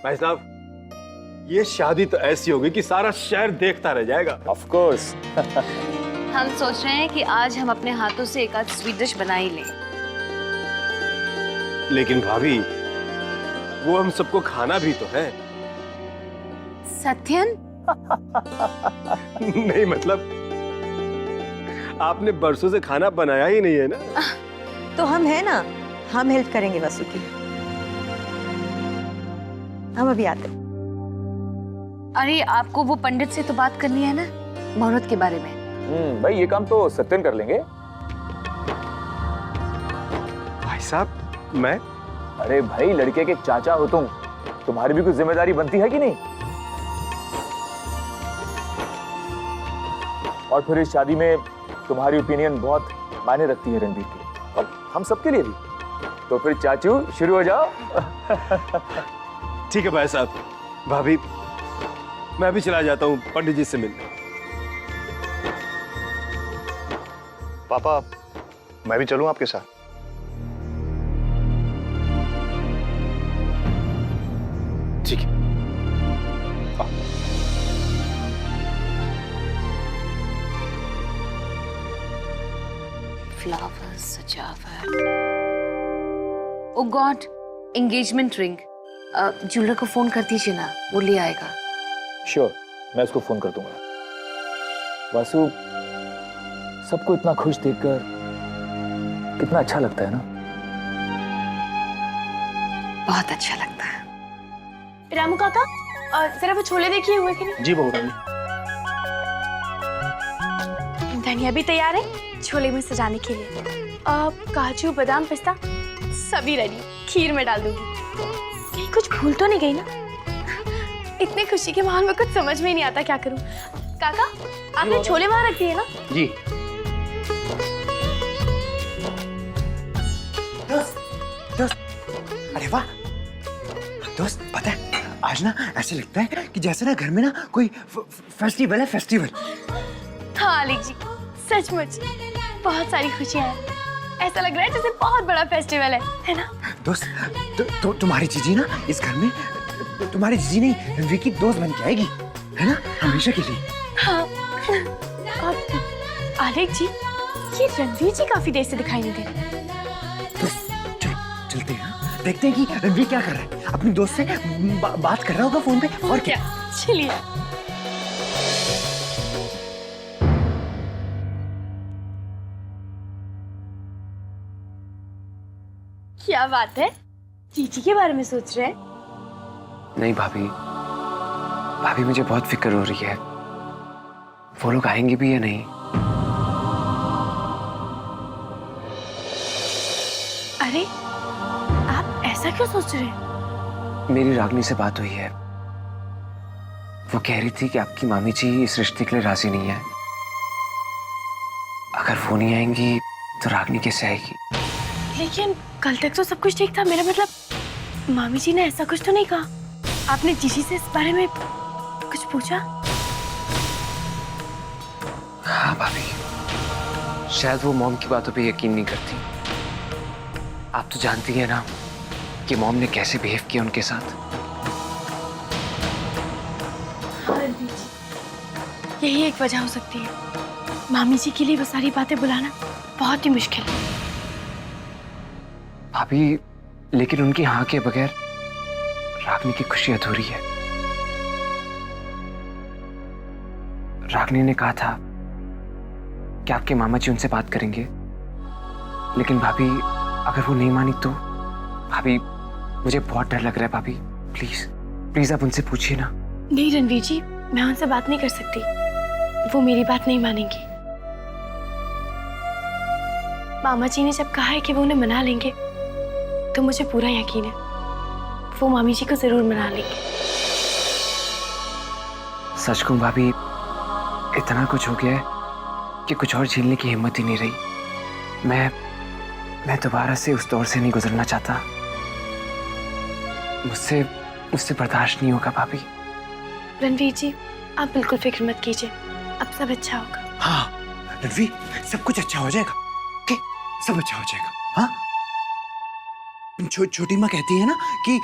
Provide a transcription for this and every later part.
भाई साहब, ये शादी तो ऐसी होगी कि सारा शहर देखता रह जाएगा। Of course. हम सोच रहे हैं कि आज हम अपने हाथों से एक आध स्वीट डिश बना ही लें। लेकिन भाभी, वो हम सबको खाना भी तो है। सत्यन, नहीं मतलब आपने बरसों से खाना बनाया ही नहीं है ना। तो हम है ना, हम हेल्प करेंगे वसु की। हम अभी आते हैं। अरे आपको वो पंडित से तो बात करनी है ना, मुहूर्त के बारे में। भाई ये काम तो सत्यन कर लेंगे। भाई साहब, मैं? अरे भाई, लड़के के चाचा हो तुम, तुम्हारी भी कुछ जिम्मेदारी बनती है कि नहीं? और फिर इस शादी में तुम्हारी ओपिनियन बहुत मायने रखती है रणवीर की, और हम सबके लिए भी। तो फिर चाचू शुरू हो जाओ। ठीक है भाई साहब। भाभी, मैं भी चला जाता हूँ पंडित जी से मिलने। पापा, मैं भी चलूं आपके साथ? ठीक है। फ्लावर्स, सजावट। ओ गॉड, एंगेजमेंट रिंग। ज्वेलर को फोन कर दीजिए ना, वो ले आएगा। श्योर, मैं उसको फोन कर दूंगा। वासु, सबको इतना खुश देखकर कितना अच्छा लगता है ना। बहुत अच्छा लगता है। रामू काका, जरा वो छोले देखिए हुए कि नहीं? जी बहू रानी। धनिया भी तैयार है छोले में सजाने के लिए। काजू, बादाम, पिस्ता सभी रेडी, खीर में डाल दूंगी। कहीं कुछ भूल तो नहीं गई ना? इतनी खुशी के माहौल में कुछ समझ में ही नहीं आता क्या करूं। काका, आपने छोले वहां रख दिए ना? जी। दोस्त, अरे वाह दोस्त, पता है आज ना ऐसे लगता है कि जैसे ना घर में ना कोई फेस्टिवल है, फेस्टिवल। हाँ आलिक जी, सचमुच बहुत सारी खुशियां हैं। ऐसा लग रहा है जैसे बहुत बड़ा फेस्टिवल है ना? दोस्त, तुम्हारी जीजी ना इस घर में, तुम्हारी जीजी नहीं रणवीर की दोस्त बन के आएगी, है ना, हमेशा के लिए। हाँ। आलिक जी, ये रणवीर जी काफी देर से दिखाई नहीं दे रहे। दोस्त, चलो चलते हैं, देखते हैं कि रणवीर क्या कर रहा है। अपनी दोस्त से बात कर रहा होगा फोन पे, और क्या। चलिए। क्या बात है, जीजी के बारे में सोच रहे हैं? नहीं भाभी, भाभी मुझे बहुत फिक्र हो रही है। वो लोग आएंगे भी या नहीं? अरे, आप ऐसा क्यों सोच रहे हैं? मेरी रागनी से बात हुई है। वो कह रही थी कि आपकी मामी जी इस रिश्ते के लिए राजी नहीं है। अगर वो नहीं आएंगी तो रागनी कैसे आएगी? लेकिन कल तक तो सब कुछ ठीक था। मेरा मतलब, मामी जी ने ऐसा कुछ तो नहीं कहा? आपने जीजी से इस बारे में कुछ पूछा? हाँ भाभी, शायद वो मॉम की बातों पे यकीन नहीं करती। आप तो जानती है ना कि मॉम ने कैसे बिहेव किया उनके साथ। हाँ जी, यही एक वजह हो सकती है। मामी जी के लिए वो सारी बातें बुलाना बहुत ही मुश्किल है। भाभी, लेकिन उनकी हाँ के बगैर रागनी की खुशी अधूरी है। रागनी ने कहा था कि आपके मामा जी उनसे बात करेंगे, लेकिन भाभी अगर वो नहीं मानी तो? भाभी, मुझे बहुत डर लग रहा है। भाभी प्लीज प्लीज आप उनसे पूछिए ना। नहीं रणवीर जी, मैं उनसे बात नहीं कर सकती। वो मेरी बात नहीं मानेंगी। मामा जी ने जब कहा है कि वो उन्हें मना लेंगे, तो मुझे पूरा यकीन है वो मामी जी को जरूर मना लेंगे। सच कहूं भाभी, इतना कुछ हो गया है कि कुछ और झेलने की हिम्मत ही नहीं रही। मैं दोबारा से उस दौर से नहीं गुजरना चाहता। मुझसे बर्दाश्त नहीं होगा भाभी। रणवीर जी, आप बिल्कुल फिक्र मत कीजिए, अब सब अच्छा होगा। हाँ रणवीर, सब कुछ अच्छा हो जाएगा। ओके, सब अच्छा हो जाएगा। हाँ, छोटी माँ कहती है ना कि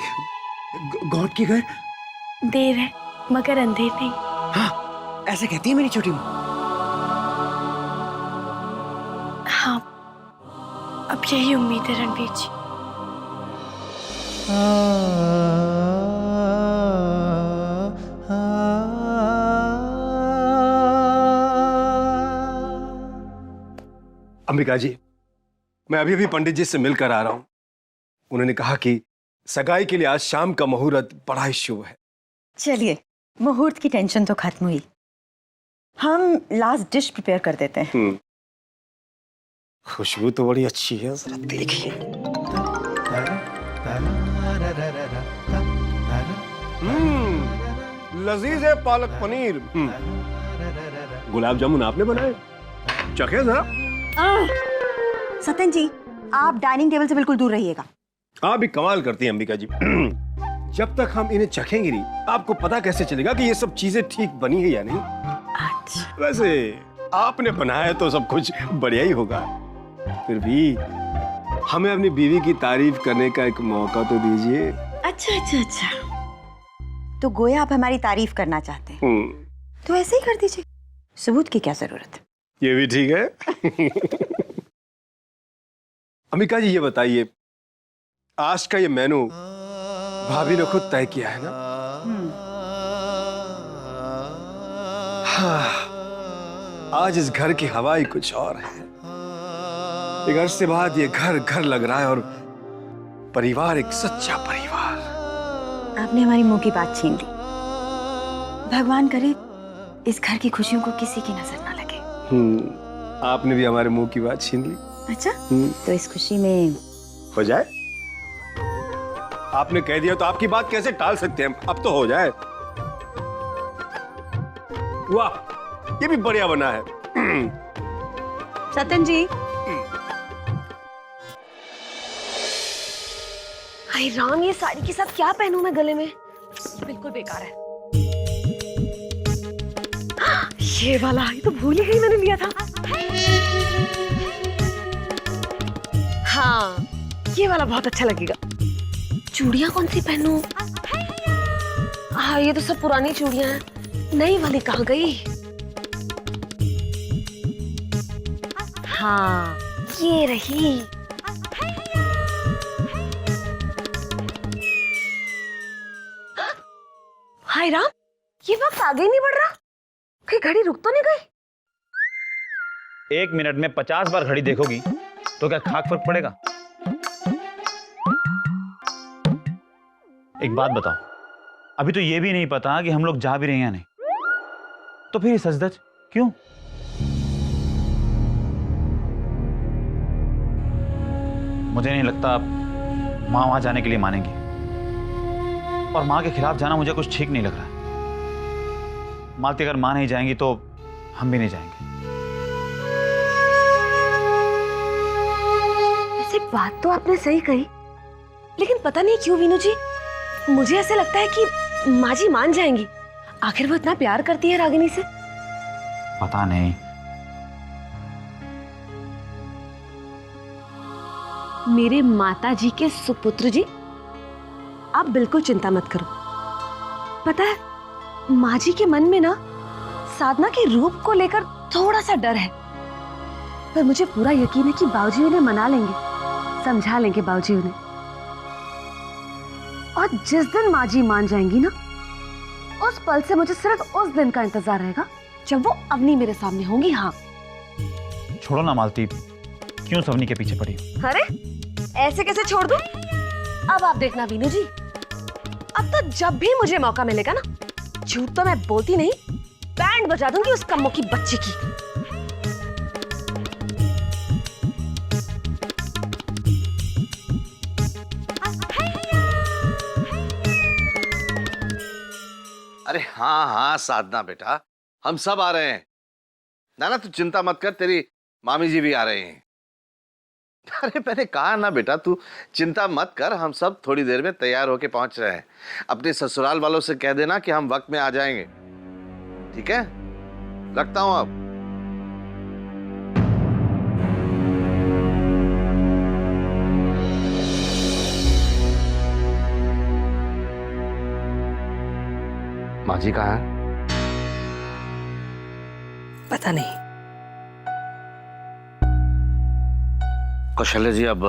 गॉड के घर? देर है मगर अंधेर नहीं। हाँ, ऐसा कहती है मेरी छोटी माँ। हाँ, अब यही उम्मीद है रणवीर जी। अंबिका जी, मैं अभी अभी पंडित जी से मिलकर आ रहा हूं। उन्होंने कहा कि सगाई के लिए आज शाम का मुहूर्त बड़ा ही शुभ है। चलिए, मुहूर्त की टेंशन तो खत्म हुई। हम लास्ट डिश प्रिपेयर कर देते हैं। खुशबू तो बड़ी अच्छी है, जरा देखिए। लजीज है पालक पनीर। गुलाब जामुन आपने बनाए? चखे जरा। सत्यन जी, आप डाइनिंग टेबल से बिल्कुल दूर रहिएगा। आप भी कमाल करती हैं अंबिका जी। जब तक हम इन्हें चखेंगे नहीं, आपको पता कैसे चलेगा कि ये सब चीजें ठीक बनी है या नहीं? अच्छा। वैसे आपने बनाया तो सब कुछ बढ़िया ही होगा, फिर भी हमें अपनी बीवी की तारीफ करने का एक मौका तो दीजिए। अच्छा। तो गोया आप हमारी तारीफ करना चाहते हैं, तो ऐसे ही कर दीजिए। सबूत की क्या जरूरत है? ये भी ठीक है। अमिका जी, ये बताइए, आज का ये मेनू भाभी ने खुद तय किया है ना? हाँ, आज इस घर की हवा ही कुछ और है। एक अरसे बाद ये घर घर लग रहा है और परिवार एक सच्चा परिवार। आपने हमारी मुंह की बात छीन ली। भगवान करे इस घर की खुशियों को किसी की नजर ना लगे। आपने भी हमारे मुंह की बात छीन ली। अच्छा, तो इस खुशी में हो जाए। आपने कह दिया तो आपकी बात कैसे टाल सकते हैं? अब तो हो जाए। वाह, ये भी बढ़िया बना है। सत्यन जी, हाय राम, ये साड़ी के साथ क्या पहनूं मैं गले में? बिल्कुल बेकार है। ये वाला, ये तो भूल ही गई मैंने लिया था। हाँ, ये वाला बहुत अच्छा लगेगा। चूड़ियां कौन सी पहनूं? हाँ, ये तो सब पुरानी चूड़ियां हैं। नई वाली कहाँ गई? हाँ, ये रही। हाय राम, ये वक्त आगे ही नहीं बढ़ रहा। कहीं घड़ी रुक तो नहीं गई? 1 मिनट में 50 बार घड़ी देखोगी तो क्या खाक फर्क पड़ेगा? एक बात बताओ, अभी तो ये भी नहीं पता कि हम लोग जा भी रहे हैं या नहीं, तो फिर ये सजधज क्यों? मुझे नहीं लगता माँ वहां जाने के लिए मानेंगी, और माँ के खिलाफ जाना मुझे कुछ ठीक नहीं लग रहा है। मालती अगर माँ नहीं जाएंगी तो हम भी नहीं जाएंगे। वैसे बात तो आपने सही कही, लेकिन पता नहीं क्यों वीनू जी, मुझे ऐसे लगता है कि माँ जी मान जाएंगी। आखिर वो इतना प्यार करती है रागिनी से। पता नहीं। मेरे माता जी के सुपुत्र जी, आप बिल्कुल चिंता मत करो। पता है, माँ जी के मन में ना साधना के रूप को लेकर थोड़ा सा डर है, पर मुझे पूरा यकीन है कि बाबूजी उन्हें मना लेंगे, समझा लेंगे बाबूजी उन्हें। और जिस दिन माँ जी मान जाएंगी ना, उस पल से मुझे सिर्फ उस दिन का इंतजार रहेगा जब वो अवनी मेरे सामने होंगी। हाँ, छोड़ो ना मालती, क्यों सवनी के पीछे पड़ी हो? अरे ऐसे कैसे छोड़ दूं? अब आप देखना वीनू जी, अब तो जब भी मुझे मौका मिलेगा ना, झूठ तो मैं बोलती नहीं, बैंड बजा दूंगी उस कम्मो की बच्ची की। अरे हाँ हाँ साधना बेटा, हम सब आ रहे हैं। नाना तू चिंता मत कर, तेरी मामी जी भी आ रहे हैं। अरे मैंने कहा ना बेटा, तू चिंता मत कर, हम सब थोड़ी देर में तैयार होके पहुंच रहे हैं। अपने ससुराल वालों से कह देना कि हम वक्त में आ जाएंगे, ठीक है? रखता हूं अब। माँ जी कहाँ है? पता नहीं। कौशल्या जी, अब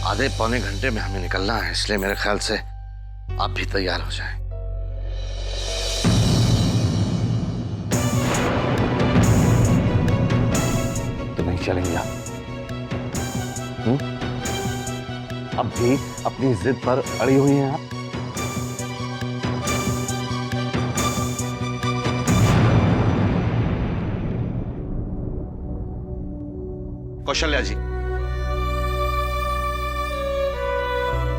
आधे पौने घंटे में हमें निकलना है, इसलिए मेरे ख्याल से आप भी तैयार हो जाएं। तो नहीं चलेंगे आप? अब भी अपनी जिद पर अड़ी हुई हैं आप? कौशल्या जी,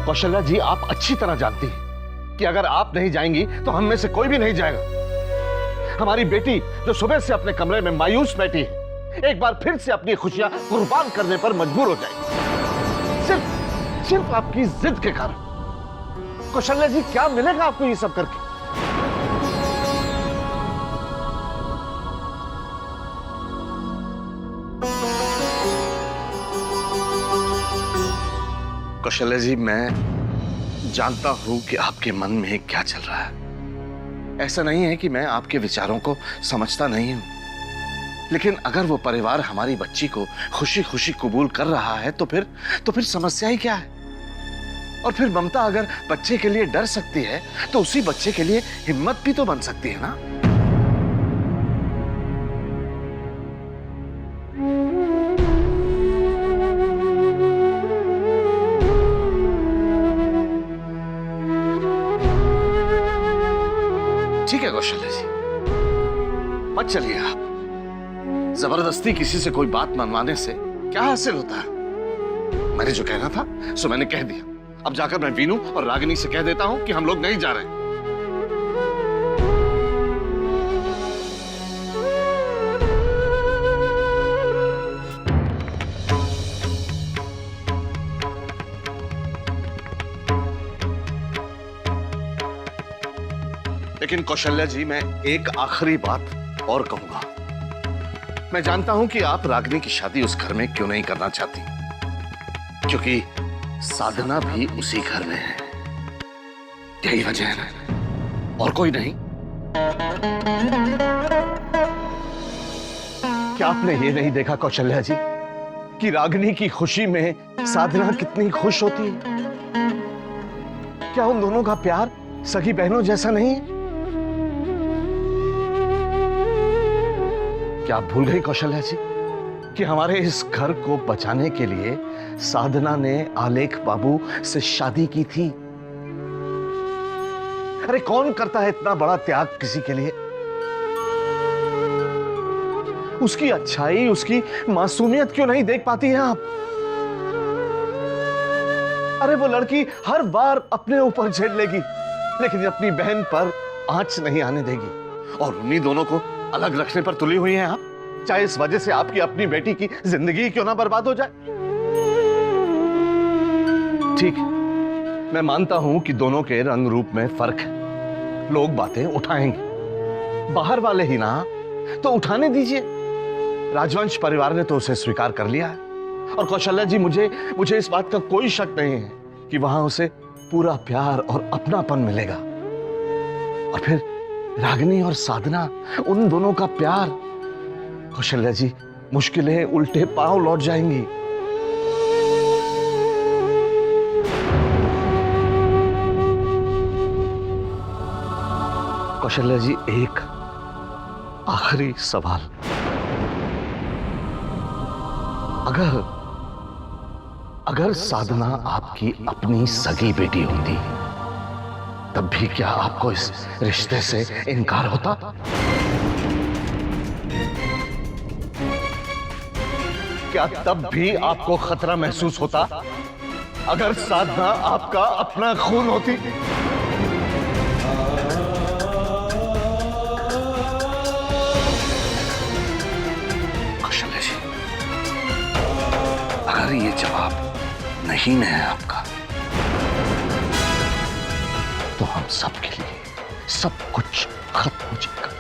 कौशल्या जी, आप अच्छी तरह जानती हैं कि अगर आप नहीं जाएंगी तो हम में से कोई भी नहीं जाएगा। हमारी बेटी जो सुबह से अपने कमरे में मायूस बैठी है, एक बार फिर से अपनी खुशियां कुर्बान करने पर मजबूर हो जाएगी, सिर्फ आपकी जिद के कारण। कौशल्या जी, क्या मिलेगा आपको ये सब करके? कौशल्या जी, मैं जानता हूं कि आपके मन में क्या चल रहा है। ऐसा नहीं है कि मैं आपके विचारों को समझता नहीं हूं, लेकिन अगर वो परिवार हमारी बच्ची को खुशी खुशी कबूल कर रहा है तो फिर समस्या ही क्या है? और फिर ममता अगर बच्चे के लिए डर सकती है तो उसी बच्चे के लिए हिम्मत भी तो बन सकती है ना। ठीक है कौशल्या जी, मत चलिए आप। जबरदस्ती किसी से कोई बात मनवाने से क्या हासिल होता है? मैंने जो कहना था सो मैंने कह दिया। अब जाकर मैं वीनू और रागिनी से कह देता हूं कि हम लोग नहीं जा रहे। लेकिन कौशल्या जी, मैं एक आखिरी बात और कहूंगा। मैं जानता हूं कि आप रागिनी की शादी उस घर में क्यों नहीं करना चाहती, क्योंकि साधना भी उसी घर में है। यही वजह है ना, और कोई नहीं। क्या आपने ये नहीं देखा कौशल्या जी कि रागिनी की खुशी में साधना कितनी खुश होती है? क्या उन दोनों का प्यार सगी बहनों जैसा नहीं है? क्या आप भूल गई कौशल्या जी कि हमारे इस घर को बचाने के लिए साधना ने आलेख बाबू से शादी की थी? अरे कौन करता है इतना बड़ा त्याग किसी के लिए? उसकी अच्छाई, उसकी मासूमियत क्यों नहीं देख पाती हैं आप? अरे वो लड़की हर बार अपने ऊपर झेल लेगी, लेकिन अपनी बहन पर आंच नहीं आने देगी। और उन्हीं दोनों को अलग रखने पर तुली हुई हैं आप, चाहे इस वजह से आपकी अपनी बेटी की जिंदगी क्यों ना बर्बाद हो जाए। ठीक, मैं मानता हूं कि दोनों के रंग रूप में फर्क है, लोग बातें उठाएंगे, बाहर वाले ही ना तो उठाने दीजिए। राजवंश परिवार ने तो उसे स्वीकार कर लिया है, और कौशल्या जी, मुझे इस बात का कोई शक नहीं है कि वहां उसे पूरा प्यार और अपनापन मिलेगा। और फिर रागिनी और साधना, उन दोनों का प्यार, कौशल्या जी, मुश्किलें उल्टे पांव लौट जाएंगी। कौशल्या जी, एक आखिरी सवाल। अगर साधना आपकी अपनी सगी बेटी होती, तब भी क्या आपको इस रिश्ते से इनकार होता? क्या तब भी आपको खतरा महसूस होता अगर साधना आपका अपना खून होती? कौशल्या जी, अगर ये जवाब नहीं है आपका, तो हम सब के लिए सब कुछ खत्म हो जाएगा।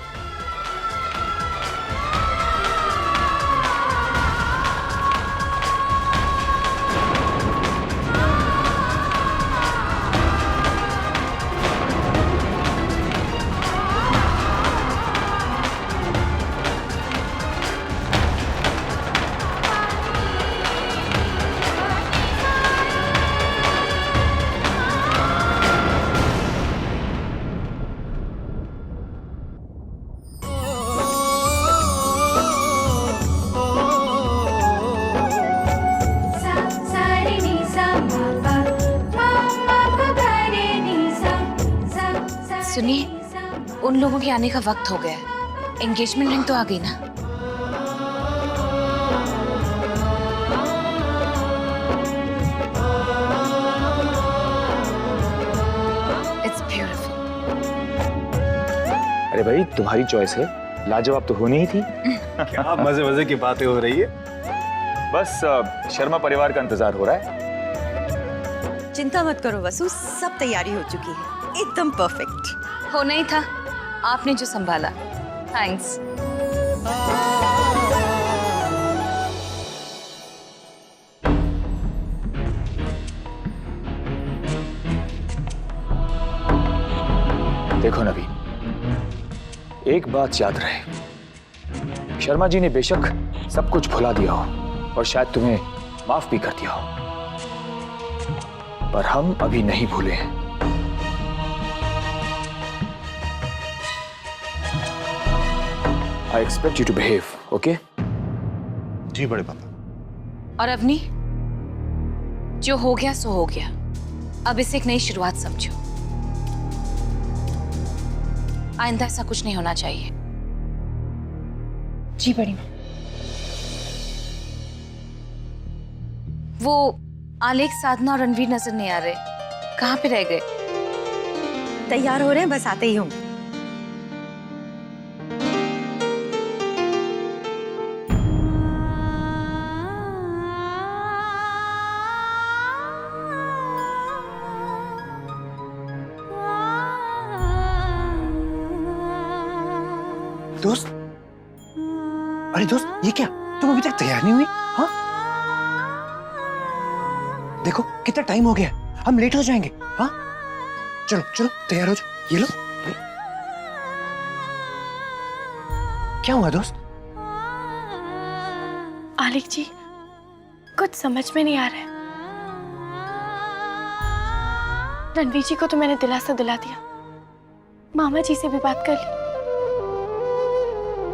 सुनिए, उन लोगों के आने का वक्त हो गया है। एंगेजमेंट रिंग तो आ गई ना? It's beautiful. अरे भाई, तुम्हारी चॉइस है, लाजवाब तो होनी ही थी। क्या मजे मजे की बातें हो रही है। बस शर्मा परिवार का इंतजार हो रहा है। चिंता मत करो वसु, सब तैयारी हो चुकी है, एकदम परफेक्ट। होना ही था, आपने जो संभाला। थैंक्स। देखो नवीन, एक बात याद रहे, शर्मा जी ने बेशक सब कुछ भुला दिया हो और शायद तुम्हें माफ भी कर दिया हो, पर हम अभी नहीं भूले हैं। I expect you to behave, okay? जी बड़े पापा। और अवनी, जो हो गया सो हो गया, अब इसे एक नई शुरुआत समझो। आइंदा ऐसा कुछ नहीं होना चाहिए। जी बड़ी माँ। वो आलेख, साधना और रणवीर नजर नहीं आ रहे, कहाँ पे रह गए? तैयार हो रहे हैं, बस आते ही होंगे। दोस्त, अरे दोस्त, ये क्या, तुम अभी तक तैयार नहीं हुई? हाँ, देखो कितना टाइम हो गया, हम लेट हो जाएंगे। हाँ, चलो चलो तैयार हो जाओ। ये लो। क्या हुआ दोस्त? आलिक जी, कुछ समझ में नहीं आ रहा है। रणवीर जी को तो मैंने दिलासा दिला दिया, मामा जी से भी बात कर ली,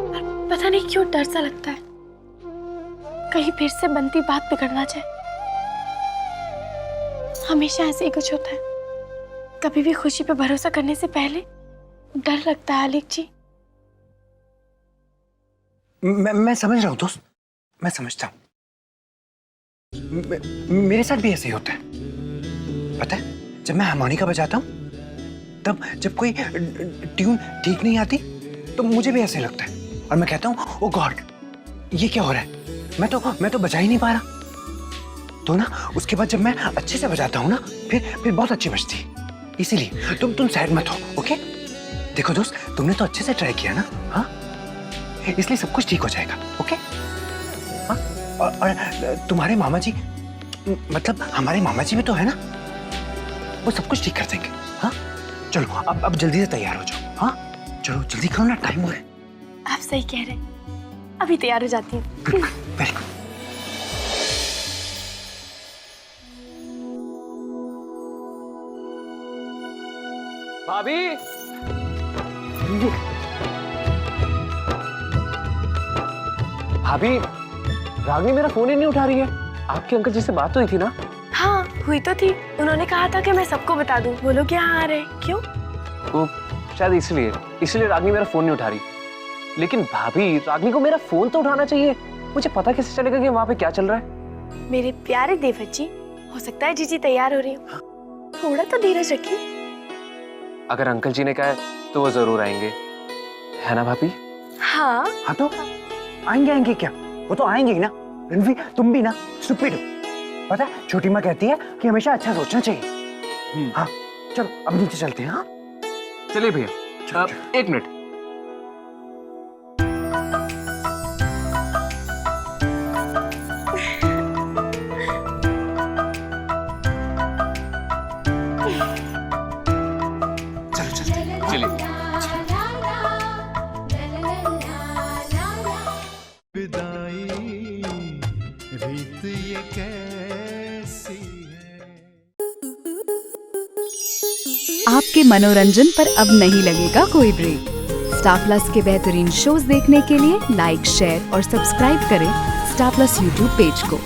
पर पता नहीं क्यों डर सा लगता है, कहीं फिर से बनती बात बिगड़ना जाए। हमेशा ऐसे ही कुछ होता है, कभी भी खुशी पे भरोसा करने से पहले डर लगता है। आलिक जी, मैं समझ रहा हूँ दोस्त, मैं समझता हूँ। मेरे साथ भी ऐसे ही होता है। पता है, जब मैं हारमोनिका बजाता हूँ, तब जब कोई ट्यून ठीक नहीं आती तो मुझे भी ऐसे लगता है और मैं कहता हूँ, ओ गॉड, ये क्या हो रहा है, मैं तो बजा ही नहीं पा रहा। तो ना उसके बाद जब मैं अच्छे से बजाता हूँ ना, फिर बहुत अच्छी बजती है। इसीलिए तुम सैड मत हो, ओके? देखो दोस्त, तुमने तो अच्छे से ट्राई किया ना, हाँ, इसलिए सब कुछ ठीक हो जाएगा, ओके? हाँ? और तुम्हारे मामा जी, मतलब हमारे मामा जी भी तो है ना, वो सब कुछ ठीक कर देंगे। हाँ, चलो अब जल्दी से तैयार हो जाओ। हाँ, चलो जल्दी करो ना, टाइम हो रहा है। आप सही कह रहे हैं, अभी तैयार हो जाती हूँ। Very good. भाभी, भाभी, रागिनी मेरा फोन ही नहीं उठा रही है। आपके अंकल जी से बात हुई थी ना? हाँ, हुई तो थी। उन्होंने कहा था कि मैं सबको बता दूं, वो लोग यहाँ आ रहे हैं। क्यों? वो शायद इसलिए रागिनी मेरा फोन नहीं उठा रही। लेकिन भाभी, रागिनी को मेरा फोन तो उठाना चाहिए। मुझे पता कैसे चलेगा कि वहाँ पे क्या चल रहा है? मेरे प्यारे देवर जी, हो सकता है जीजी तैयार हो रही हो, थोड़ा तो धीरज रखिए। अगर अंकल जी ने कहा है तो वो जरूर आएंगे, है ना भाभी? हाँ हाँ, तो आएंगे क्या, वो तो आएंगे ही ना। रणवीर, तुम भी ना स्टूपिड हो। पता है, छोटी माँ कहती है कि हमेशा अच्छा सोचना चाहिए। हाँ, चलो अब नीचे चलते हैं। हाँ, चलिए भैया, एक मिनट। आपके मनोरंजन पर अब नहीं लगेगा कोई ब्रेक। स्टार प्लस के बेहतरीन शोज देखने के लिए लाइक, शेयर और सब्सक्राइब करें स्टार प्लस यूट्यूब पेज को।